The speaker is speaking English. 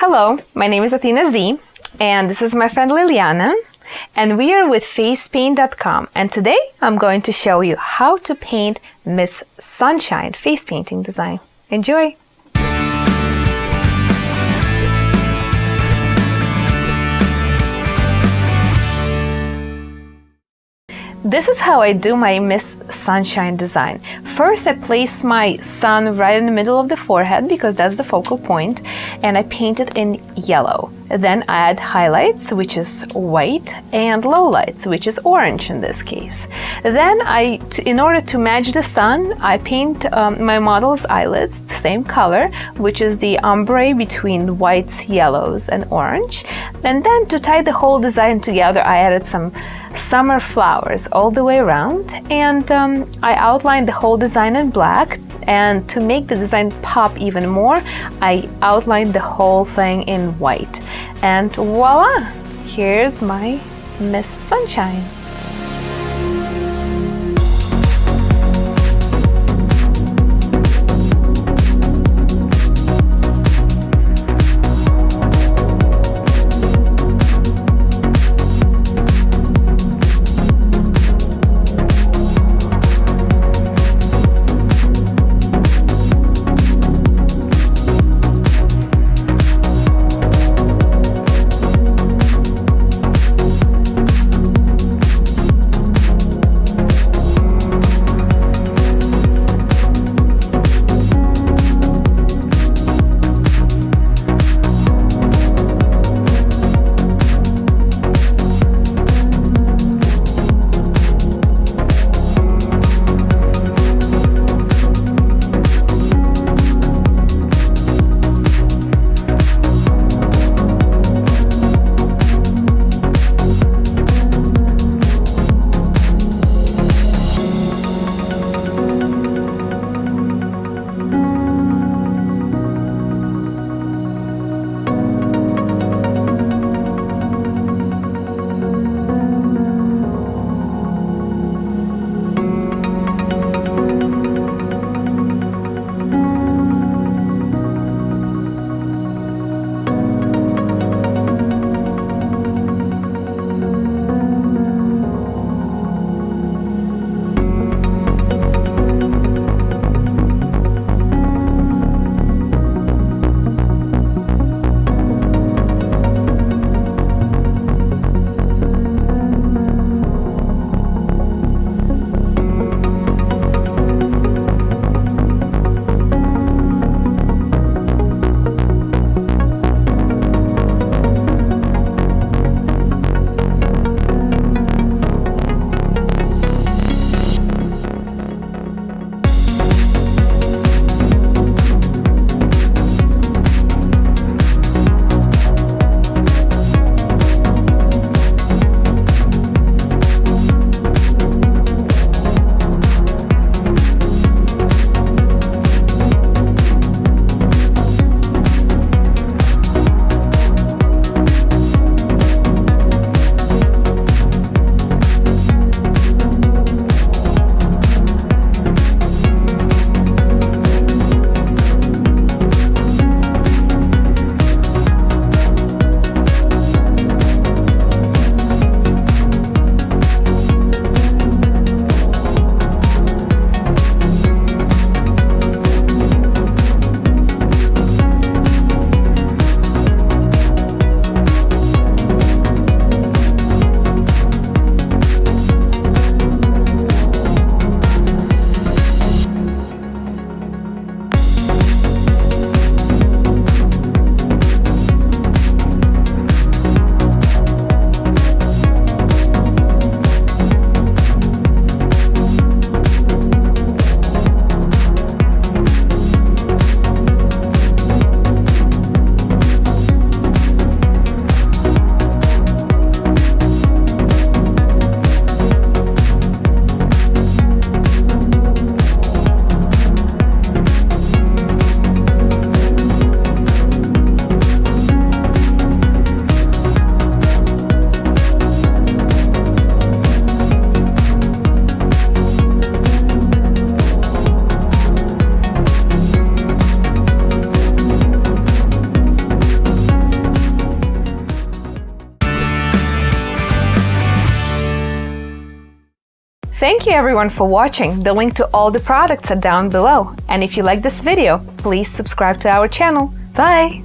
Hello, my name is Athena Zhe, and this is my friend Liliana, and we are with FacePaintcom, and today I'm going to show you how to paint Miss Sunshine face painting design. Enjoy! This is how I do my Miss Sunshine design. First, I place my sun right in the middle of the forehead because that's the focal point, and I paint it in yellow. Then I add highlights, which is white, and lowlights, which is orange in this case. Then in order to match the sun, I paint my model's eyelids the same color, which is the ombre between whites, yellows, and orange. And then to tie the whole design together, I added some summer flowers all the way around, and I outlined the whole design in black, and to make the design pop even more, I outlined the whole thing in white. And voila! Here's my Miss Sunshine. Thank you everyone for watching. The link to all the products are down below. And if you like this video, please subscribe to our channel. Bye!